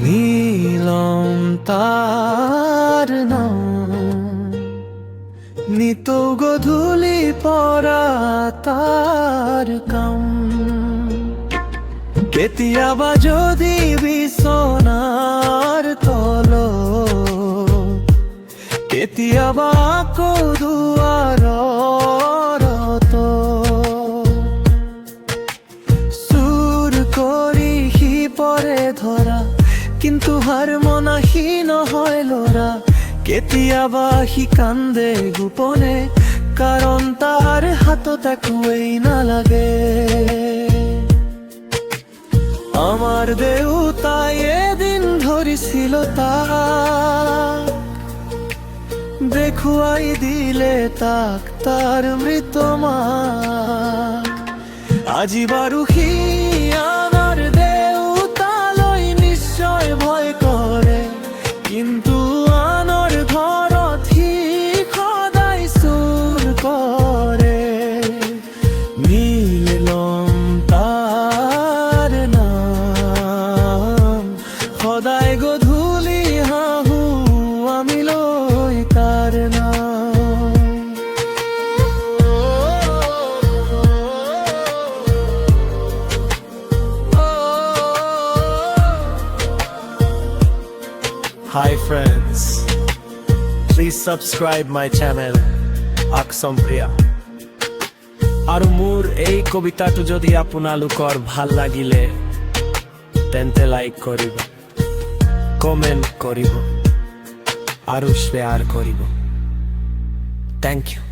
নীলম তার নাম নিত গধূলি পরা তার কাম কেতিয়াবা যদি বিছনাৰ তল কেতিয়াবা আকৌ দুৱাৰত চুৰ কৰি সি পৰে ধৰা কিন্তু হাৰ মনা সি নহয় লৰা কেতিয়াবা সি কান্দে গোপনে কাৰণ তাৰ হাতত একোৱেই নালাগে আমার দেউতাই এদিন ধরিছিল তাক দেখুৱাই দিলে তাক তাৰ মৃত মা আজি বাৰু সি আমাৰ দেউতালৈ নিশ্চয় ভয় কৰে কিন্তু আনৰ ঘৰত সি সদায় চুৰ কৰে নীলম তাৰ নাম সদায় গধূলি হাঁহো আমি লৈ তাৰ নাম Hi friends, please subscribe my channel Aksom Priya আৰু মোৰ এই কবিতাটো যদি আপোনালোকৰ ভাল লাগিলে তেন্তে লাইক কৰিব কমেন্ট কৰিব আৰু শ্বেয়াৰ কৰিব থ্যাংক ইউ